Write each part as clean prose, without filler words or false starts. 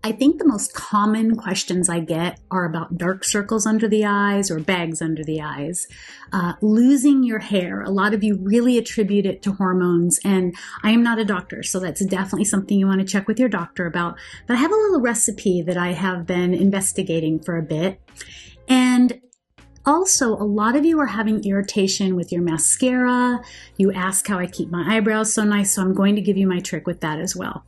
I think the most common questions I get are about dark circles under the eyes or bags under the eyes. Losing your hair. A lot of you really attribute it to hormones, and I am not a doctor, so that's definitely something you want to check with your doctor about. But I have a little recipe that I have been investigating for a bit. And also, a lot of you are having irritation with your mascara. You ask how I keep my eyebrows so nice, so I'm going to give you my trick with that as well.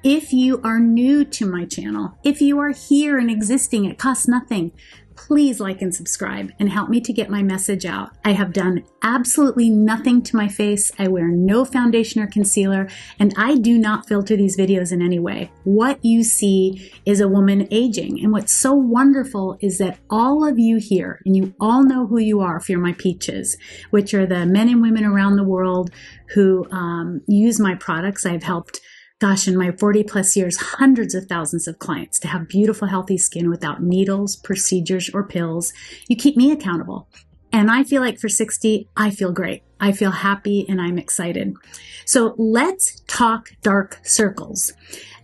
If you are new to my channel, if you are here and existing, it costs nothing. Please like and subscribe and help me to get my message out. I have done absolutely nothing to my face. I wear no foundation or concealer, and I do not filter these videos in any way. What you see is a woman aging. And what's so wonderful is that all of you here, and you all know who you are if you're my peaches, which are the men and women around the world who use my products. I've helped, gosh, in my 40 plus years, hundreds of thousands of clients to have beautiful, healthy skin without needles, procedures, or pills. You keep me accountable. And I feel like for 60, I feel great. I feel happy and I'm excited. So let's talk dark circles.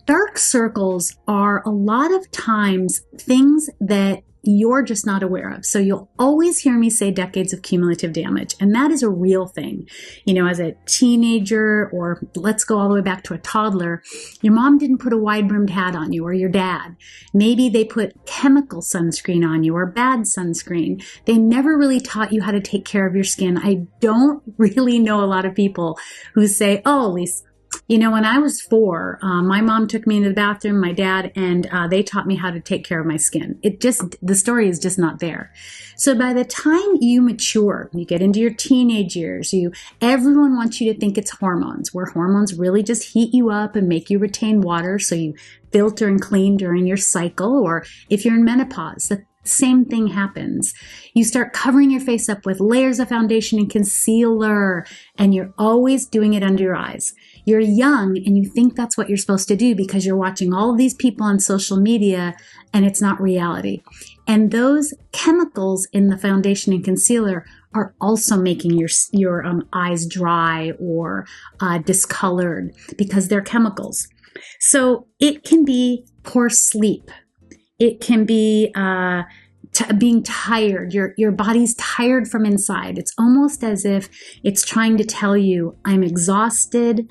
Dark circles are a lot of times things that you're just not aware of. So you'll always hear me say decades of cumulative damage, and that is a real thing. You know, as a teenager, or let's go all the way back to a toddler, your mom didn't put a wide-brimmed hat on you, or your dad. Maybe they put chemical sunscreen on you or bad sunscreen. They never really taught you how to take care of your skin. I don't really know a lot of people who say, oh, Lisa, you know, when I was 4, my mom took me into the bathroom, my dad, and they taught me how to take care of my skin. The story is just not there. So by the time you mature, you get into your teenage years, everyone wants you to think it's hormones, where hormones really just heat you up and make you retain water, so you filter and clean during your cycle, or if you're in menopause, the same thing happens. You start covering your face up with layers of foundation and concealer, and you're always doing it under your eyes. You're young and you think that's what you're supposed to do because you're watching all of these people on social media, and it's not reality. And those chemicals in the foundation and concealer are also making your eyes dry or discolored because they're chemicals. So it can be poor sleep. It can be being tired. Your body's tired from inside. It's almost as if it's trying to tell you, I'm exhausted.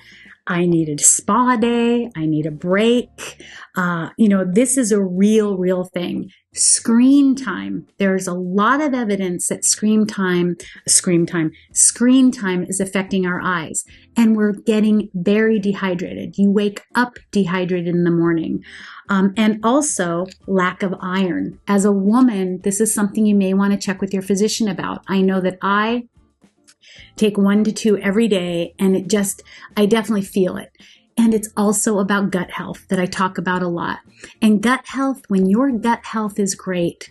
I need a spa day. I need a break. This is a real thing. Screen time. There's a lot of evidence that screen time is affecting our eyes, and we're getting very dehydrated. You wake up dehydrated in the morning. And also lack of iron. As a woman, this is something you may want to check with your physician about. I know that I take 1 to 2 every day, and I definitely feel it. And it's also about gut health that I talk about a lot. And gut health, when your gut health is great,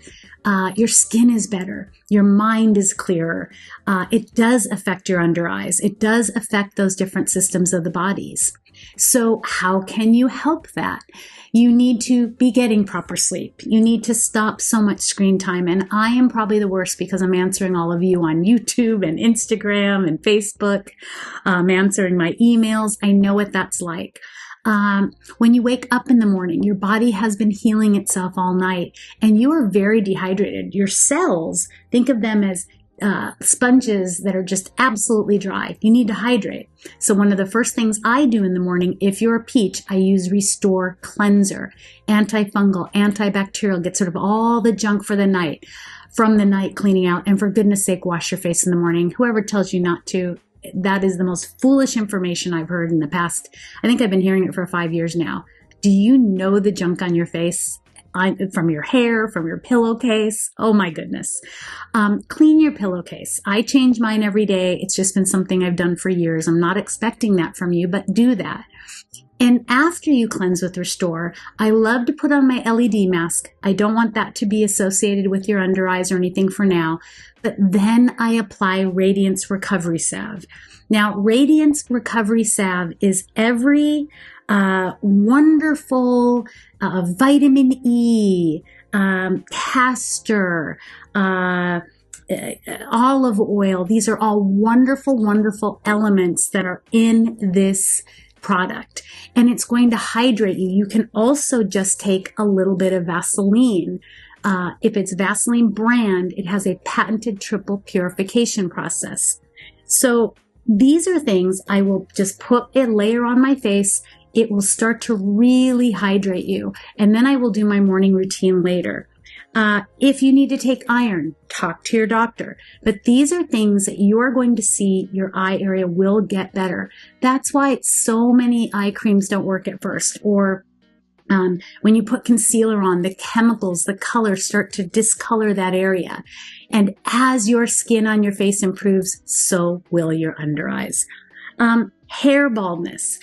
your skin is better, your mind is clearer. It does affect your under eyes. It does affect those different systems of the bodies. So how can you help that? You need to be getting proper sleep. You need to stop so much screen time. And I am probably the worst because I'm answering all of you on YouTube and Instagram and Facebook. I'm answering my emails. I know what that's like. When you wake up in the morning, your body has been healing itself all night and you are very dehydrated. Your cells, think of them as sponges that are just absolutely dry. You need to hydrate. So one of the first things I do in the morning, if you're a peach, I use Restore Cleanser, antifungal, antibacterial, get sort of all the junk from the night cleaning out. And for goodness sake, wash your face in the morning. Whoever tells you not to, that is the most foolish information I've heard in the past. I think I've been hearing it for 5 years now. Do you know the junk on your face? From your hair, from your pillowcase. Oh my goodness. Clean your pillowcase. I change mine every day. It's just been something I've done for years. I'm not expecting that from you, but do that. And after you cleanse with Restore, I love to put on my LED mask. I don't want that to be associated with your under eyes or anything for now, but then I apply Radiance Recovery Salve. Now, Radiance Recovery Salve is every wonderful vitamin E, castor, olive oil. These are all wonderful, wonderful elements that are in this product, and it's going to hydrate you. You can also just take a little bit of Vaseline. If it's Vaseline brand, it has a patented triple purification process. So these are things I will just put a layer on my face. It will start to really hydrate you. And then I will do my morning routine later. If you need to take iron, talk to your doctor. But these are things that you are going to see your eye area will get better. That's why so many eye creams don't work at first. Or when you put concealer on, the chemicals, the colors start to discolor that area. And as your skin on your face improves, so will your under eyes. Hair baldness.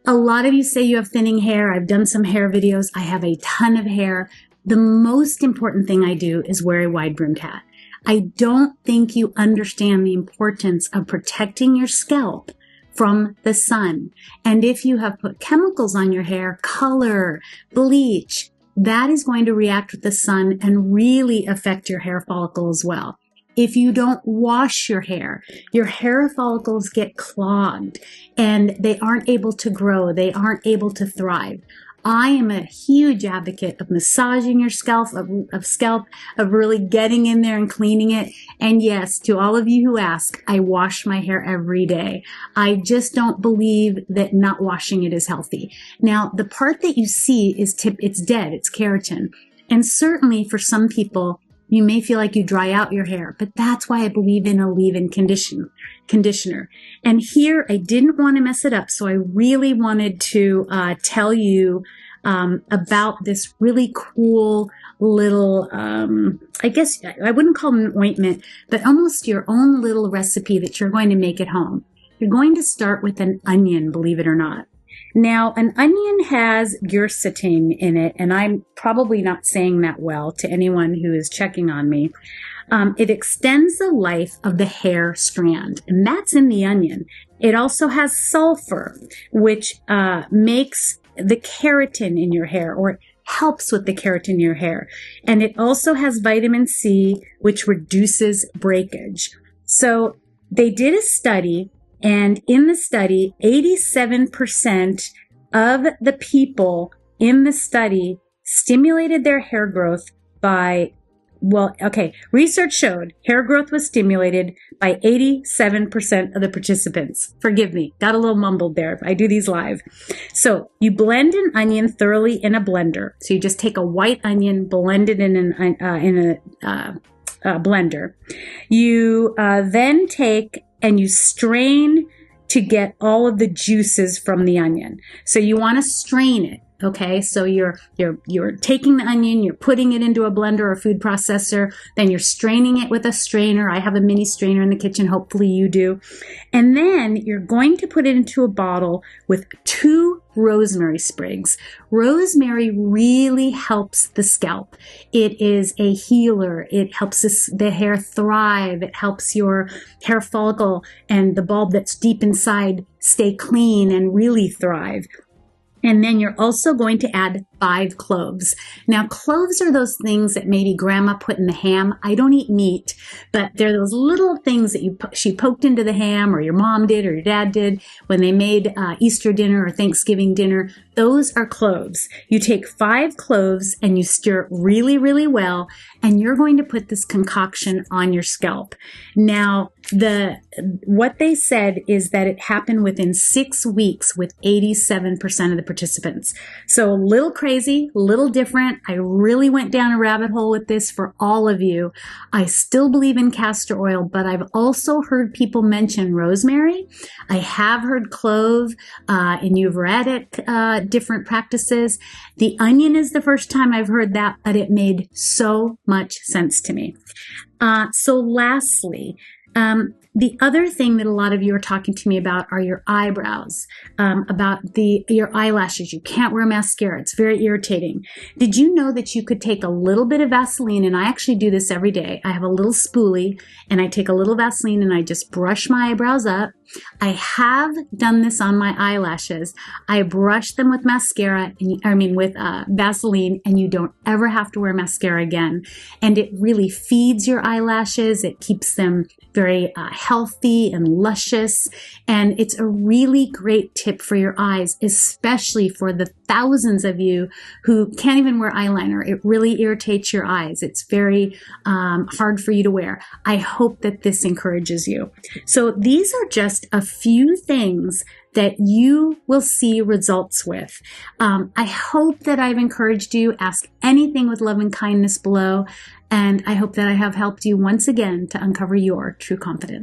A lot of you say you have thinning hair. I've done some hair videos. I have a ton of hair. The most important thing I do is wear a wide-brimmed hat. I don't think you understand the importance of protecting your scalp from the sun. And if you have put chemicals on your hair, color, bleach, that is going to react with the sun and really affect your hair follicle as well. If you don't wash your hair follicles get clogged and they aren't able to grow. They aren't able to thrive. I am a huge advocate of massaging your scalp, of really getting in there and cleaning it. And yes, to all of you who ask, I wash my hair every day. I just don't believe that not washing it is healthy. Now, the part that you see is it's dead, it's keratin. And certainly for some people, you may feel like you dry out your hair, but that's why I believe in a leave-in conditioner. And here I didn't want to mess it up, so I really wanted to tell you about this really cool little, I guess I wouldn't call it an ointment, but almost your own little recipe that you're going to make at home. You're going to start with an onion, believe it or not. Now, an onion has quercetin in it, and I'm probably not saying that well to anyone who is checking on me. It extends the life of the hair strand, and that's in the onion. It also has sulfur, which makes the keratin in your hair, or helps with the keratin in your hair. And it also has vitamin C, which reduces breakage. So they did a study, and in the study, 87% of the people in the study stimulated their hair growth by, research showed hair growth was stimulated by 87% of the participants. Forgive me, got a little mumbled there. I do these live. So you blend an onion thoroughly in a blender. So you just take a white onion, blend it in a blender. You then take and you strain to get all of the juices from the onion. So you want to strain it. Okay, so you're taking the onion, you're putting it into a blender or food processor, then you're straining it with a strainer. I have a mini strainer in the kitchen, hopefully you do. And then you're going to put it into a bottle with 2 rosemary sprigs. Rosemary really helps the scalp. It is a healer. It helps the hair thrive. It helps your hair follicle and the bulb that's deep inside stay clean and really thrive. And then you're also going to add 5 cloves. Now, cloves are those things that maybe grandma put in the ham. I don't eat meat, but they're those little things that she poked into the ham, or your mom did, or your dad did when they made Easter dinner or Thanksgiving dinner. Those are cloves. You take 5 cloves and you stir it really, really well, and you're going to put this concoction on your scalp. Now, what they said is that it happened within 6 weeks with 87% of the participants. So a little crazy, a little different. I really went down a rabbit hole with this for all of you. I still believe in castor oil, but I've also heard people mention rosemary. I have heard clove in Ayurvedic different practices. The onion is the first time I've heard that, but it made so much sense to me. So lastly, the other thing that a lot of you are talking to me about are your eyebrows, about your eyelashes. You can't wear mascara. It's very irritating. Did you know that you could take a little bit of Vaseline, and I actually do this every day. I have a little spoolie, and I take a little Vaseline, and I just brush my eyebrows up. I have done this on my eyelashes. I brush them with with Vaseline, and you don't ever have to wear mascara again. And it really feeds your eyelashes. It keeps them very healthy and luscious. And it's a really great tip for your eyes, especially for the thousands of you who can't even wear eyeliner. It really irritates your eyes. It's very hard for you to wear. I hope that this encourages you. So these are just a few things that you will see results with. I hope that I've encouraged you. Ask anything with love and kindness below. And I hope that I have helped you once again to uncover your true confidence.